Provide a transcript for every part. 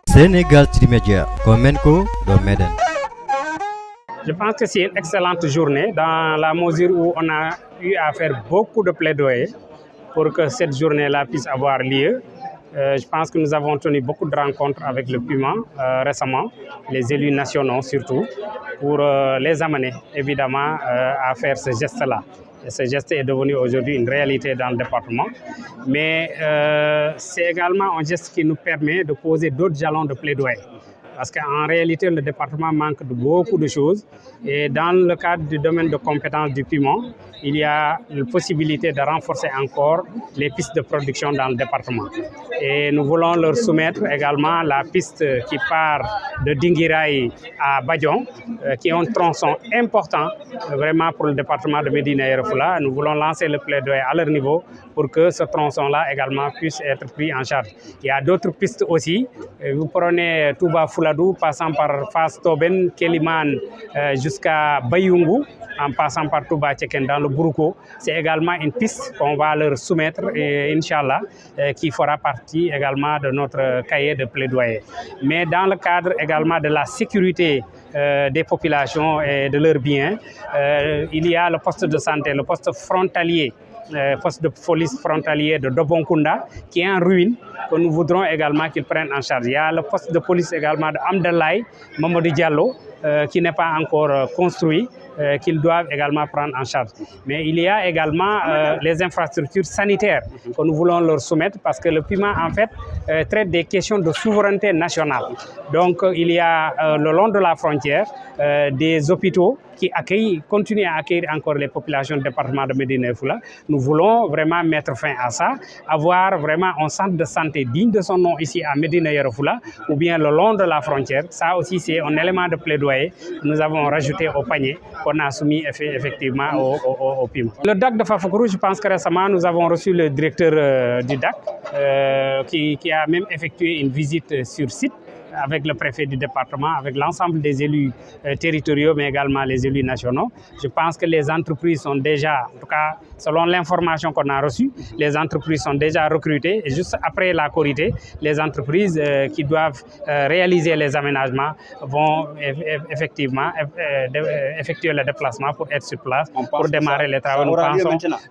Sénégal Trimedia, Comenco, Domeden. Je pense que c'est une excellente journée dans la mesure où on a eu à faire beaucoup de plaidoyer pour que cette journée-là puisse avoir lieu. Je pense que nous avons tenu beaucoup de rencontres avec le PUMA récemment, les élus nationaux surtout, pour les amener évidemment à faire ce geste-là. Et ce geste est devenu aujourd'hui une réalité dans le département. Mais c'est également un geste qui nous permet de poser d'autres jalons de plaidoyer. Parce qu'en réalité, le département manque de beaucoup de choses. Et dans le cadre du domaine de compétences du piment, il y a la possibilité de renforcer encore les pistes de production dans le département. Et nous voulons leur soumettre également la piste qui part de Dinguiraï à Badion, qui est un tronçon important vraiment pour le département de Médina Yoro Foulah. Nous voulons lancer le plaidoyer à leur niveau pour que ce tronçon-là également puisse être pris en charge. Il y a d'autres pistes aussi. Vous prenez Touba Fouladou, passant par Fas Toben, Kéliman, jusqu'à Bayungu, en passant par Touba Tcheken dans le Bourouko. C'est également une piste qu'on va leur soumettre, Inch'Allah, qui fera partie également de notre cahier de plaidoyer. Mais dans le cadre également de la sécurité des populations et de leurs biens, il y a le poste de santé, le poste frontalier, poste de police frontalier de Dobonkunda, qui est en ruine, que nous voudrons également qu'ils prennent en charge. Il y a le poste de police également de Amdalaï, Mamadou Diallo, qui n'est pas encore construit, qu'ils doivent également prendre en charge. Mais il y a également les infrastructures sanitaires que nous voulons leur soumettre parce que le PUMA, en fait, traite des questions de souveraineté nationale. Donc, il y a le long de la frontière des hôpitaux qui continuent à accueillir encore les populations du département de Médina Yoro Foulah. Nous voulons vraiment mettre fin à ça, avoir vraiment un centre de santé digne de son nom ici à Médina Yoro Foulah ou bien le long de la frontière. Ça aussi, c'est un élément de plaidoyer que nous avons rajouté au panier qu'on a soumis effectivement au PIM. Le DAC de Fafacourou, je pense que récemment, nous avons reçu le directeur du DAC qui a même effectué une visite sur site avec le préfet du département, avec l'ensemble des élus territoriaux, mais également les élus nationaux. Je pense que les entreprises sont déjà, en tout cas, selon l'information qu'on a reçue, les entreprises sont déjà recrutées. Et juste après la Korité, les entreprises qui doivent réaliser les aménagements vont effectivement effectuer le déplacement pour être sur place, pour démarrer les travaux.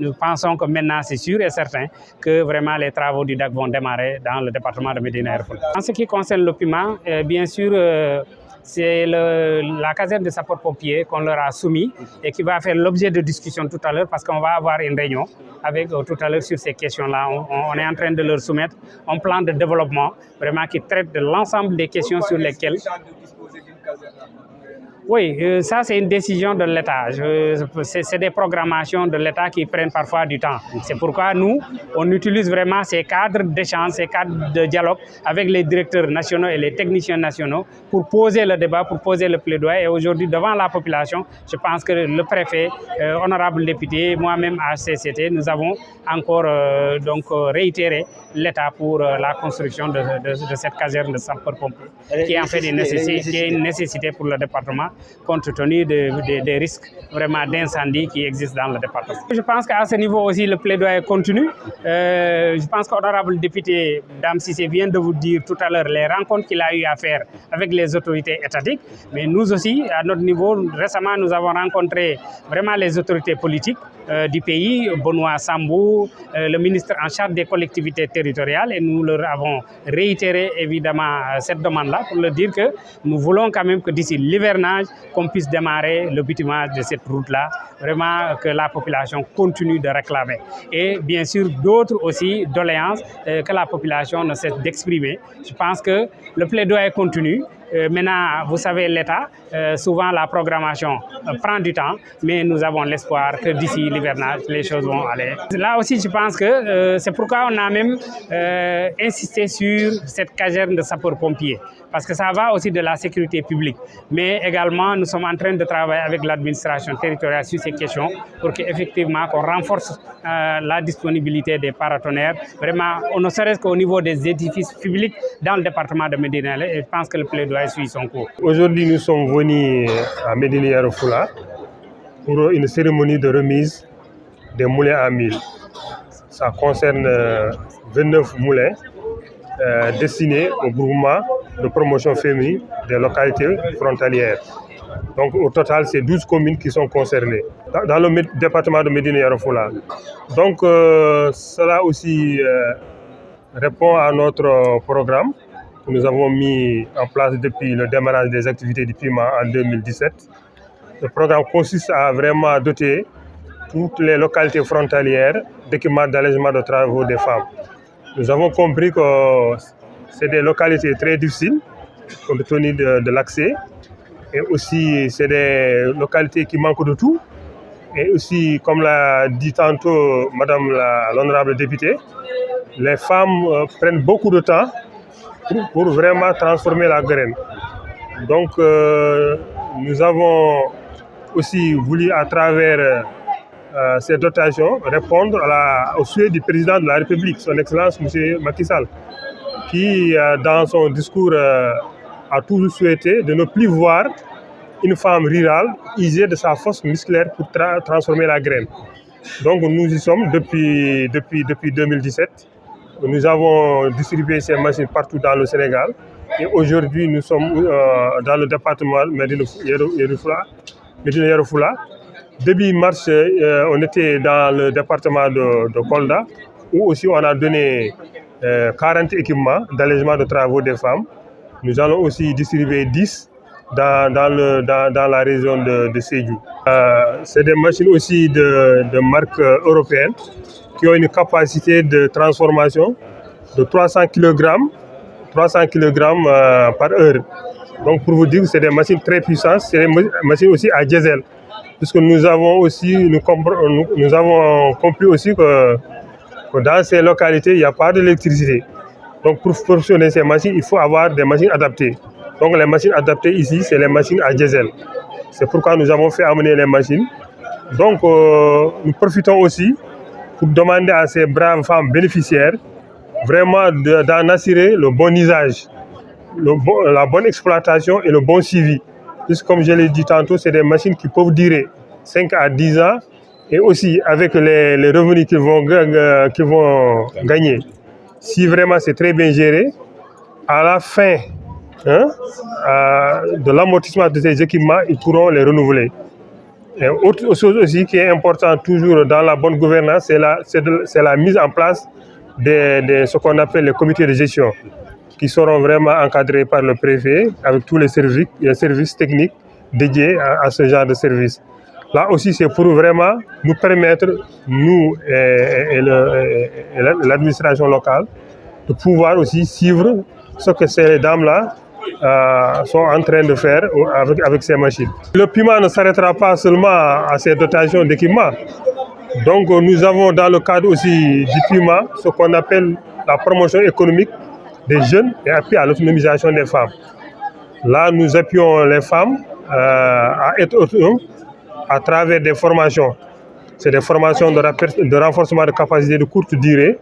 Nous pensons que maintenant, c'est sûr et certain que vraiment les travaux du DAC vont démarrer dans le département de Médina Yoro Foulah. En ce qui concerne le PUMA, bien sûr, c'est la caserne de sapeurs-pompiers qu'on leur a soumis et qui va faire l'objet de discussion tout à l'heure parce qu'on va avoir une réunion avec tout à l'heure sur ces questions-là. On est en train de leur soumettre un plan de développement vraiment qui traite de l'ensemble des questions sur lesquelles... Oui, ça c'est une décision de l'État. C'est des programmations de l'État qui prennent parfois du temps. C'est pourquoi nous, on utilise vraiment ces cadres d'échange, ces cadres de dialogue avec les directeurs nationaux et les techniciens nationaux pour poser le débat, pour poser le plaidoyer. Et aujourd'hui, devant la population, je pense que le préfet, honorable député, moi-même à CCT, nous avons encore réitéré l'État pour la construction de cette caserne de sapeurs-pompiers, qui est en fait une nécessité pour le département, compte tenu des risques vraiment d'incendie qui existent dans le département. Je pense qu'à ce niveau aussi, le plaidoyer continue. Je pense qu'honorable député Dame Cissé vient de vous dire tout à l'heure les rencontres qu'il a eu à faire avec les autorités étatiques. Mais nous aussi, à notre niveau, récemment, nous avons rencontré vraiment les autorités politiques du pays, Benoît Sambou, le ministre en charge des collectivités territoriales, et nous leur avons réitéré évidemment cette demande-là pour leur dire que nous voulons quand même que d'ici l'hivernage, qu'on puisse démarrer le bitumage de cette route-là, vraiment que la population continue de réclamer. Et bien sûr, d'autres aussi doléances que la population ne cesse d'exprimer. Je pense que le plaidoyer continue. Maintenant, vous savez, l'État, souvent la programmation prend du temps, mais nous avons l'espoir que d'ici l'hivernage, les choses vont aller. Là aussi, je pense que c'est pourquoi on a même insisté sur cette caserne de sapeurs-pompiers, parce que ça va aussi de la sécurité publique. Mais également, nous sommes en train de travailler avec l'administration territoriale sur ces questions pour qu'effectivement, qu'on renforce la disponibilité des paratonnerres. Vraiment, on ne serait-ce qu'au niveau des édifices publics dans le département de Médina. Et je pense que le plaidoyer cela suit son cours. Aujourd'hui, nous sommes venus à Médina Yoro Fula pour une cérémonie de remise des moulins à mil. Ça concerne 29 moulins destinés au groupement de promotion féminine des localités frontalières. Donc au total, c'est 12 communes qui sont concernées dans le département de Médina Yoro Fula. Donc cela aussi répond à notre programme que nous avons mis en place depuis le démarrage des activités du PUMA en 2017. Le programme consiste à vraiment doter toutes les localités frontalières d'équipements d'allègement de travaux des femmes. Nous avons compris que c'est des localités très difficiles compte tenu de l'accès, et aussi c'est des localités qui manquent de tout. Et aussi, comme l'a dit tantôt Madame l'honorable députée, les femmes prennent beaucoup de temps pour vraiment transformer la graine. Donc nous avons aussi voulu à travers ces dotations répondre au souhait du président de la République, son Excellence M. Macky Sall, qui dans son discours a toujours souhaité de ne plus voir une femme rurale usée de sa force musculaire pour transformer la graine. Donc nous y sommes depuis 2017. Nous avons distribué ces machines partout dans le Sénégal. Et aujourd'hui, nous sommes dans le département de Médina Yoro Fula. Début mars, on était dans le département de Kolda, où aussi on a donné 40 équipements d'allègement de travaux des femmes. Nous allons aussi distribuer 10 dans la région de Sédhiou. C'est des machines aussi de marque européenne qui ont une capacité de transformation de 300 kg par heure. Donc pour vous dire, c'est des machines très puissantes, c'est des machines aussi à diesel. Puisque nous avons compris aussi que dans ces localités, il n'y a pas d'électricité. Donc pour fonctionner ces machines, il faut avoir des machines adaptées. Donc les machines adaptées ici, c'est les machines à diesel. C'est pourquoi nous avons fait amener les machines. Donc nous profitons aussi pour demander à ces braves femmes bénéficiaires vraiment d'en assurer le bon usage, la bonne exploitation et le bon suivi. Puisque comme je l'ai dit tantôt, c'est des machines qui peuvent durer 5 à 10 ans et aussi avec les revenus qu'ils vont gagner. Si vraiment c'est très bien géré, à la fin de l'amortissement de ces équipements, ils pourront les renouveler. Et autre chose aussi qui est importante toujours dans la bonne gouvernance, c'est la mise en place de ce qu'on appelle les comités de gestion, qui seront vraiment encadrés par le préfet avec tous les services techniques dédiés à ce genre de service. Là aussi, c'est pour vraiment nous permettre, nous et l'administration locale, de pouvoir aussi suivre ce que ces dames-là sont en train de faire avec ces machines. Le PUMA ne s'arrêtera pas seulement à ces dotations d'équipements. Donc nous avons dans le cadre aussi du PUMA ce qu'on appelle la promotion économique des jeunes et appui à l'autonomisation des femmes. Là, nous appuyons les femmes à être autonomes à travers des formations. C'est des formations de renforcement de capacités de courte durée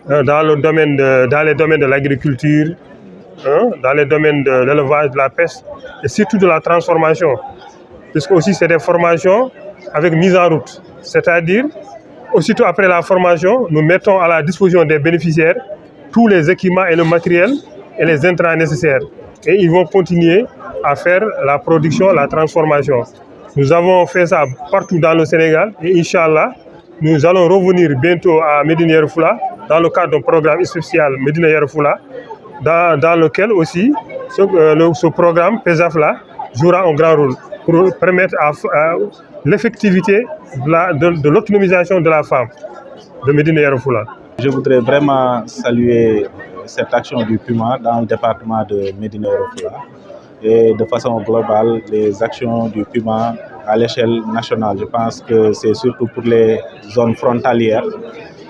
dans les domaines de l'agriculture, dans les domaines de l'élevage, de la pêche et surtout de la transformation. Puisque aussi c'est des formations avec mise en route. C'est-à-dire, aussitôt après la formation, nous mettons à la disposition des bénéficiaires tous les équipements et le matériel et les intrants nécessaires. Et ils vont continuer à faire la production, la transformation. Nous avons fait ça partout dans le Sénégal et Inch'Allah, nous allons revenir bientôt à Médina Yoro Fula dans le cadre d'un programme spécial Médina Yoro Fula, dans lequel aussi ce programme PESAF-là jouera un grand rôle pour permettre à l'effectivité de l'autonomisation de la femme de Médina Yoro Fula. Je voudrais vraiment saluer cette action du PUMA dans le département de Médina Yoro Fula et de façon globale les actions du PUMA à l'échelle nationale. Je pense que c'est surtout pour les zones frontalières.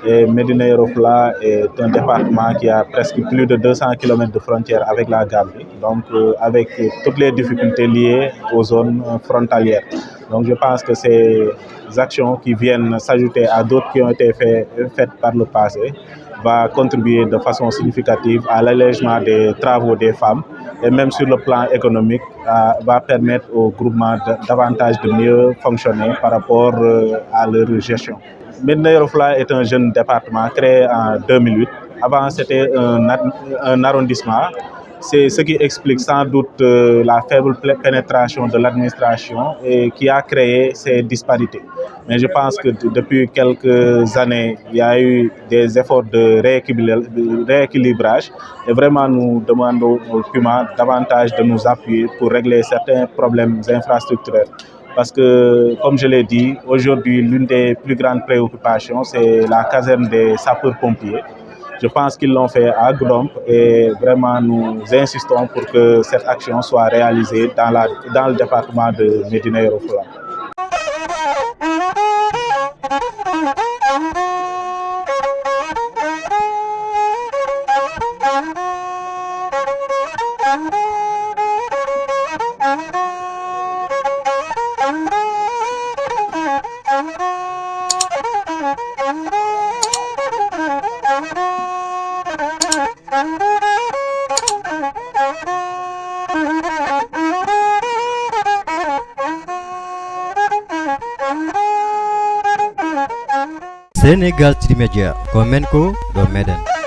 Et Médina Yoro Fula est un département qui a presque plus de 200 km de frontières avec la Gambie, donc avec toutes les difficultés liées aux zones frontalières. Donc je pense que ces actions qui viennent s'ajouter à d'autres qui ont été faites par le passé va contribuer de façon significative à l'allègement des travaux des femmes et même sur le plan économique, va permettre au groupement davantage de mieux fonctionner par rapport à leur gestion. Médina Yoro Foulah est un jeune département créé en 2008. Avant, c'était un arrondissement. C'est ce qui explique sans doute la faible pénétration de l'administration et qui a créé ces disparités. Mais je pense que depuis quelques années, il y a eu des efforts de rééquilibrage et vraiment nous demandons au PUMA davantage de nous appuyer pour régler certains problèmes infrastructurels. Parce que, comme je l'ai dit, aujourd'hui, l'une des plus grandes préoccupations, c'est la caserne des sapeurs-pompiers. Je pense qu'ils l'ont fait à Goudomp et vraiment nous insistons pour que cette action soit réalisée dans le département de Médina Yoro Foulah. Sénégal Trimedia, Komenko, do Medan.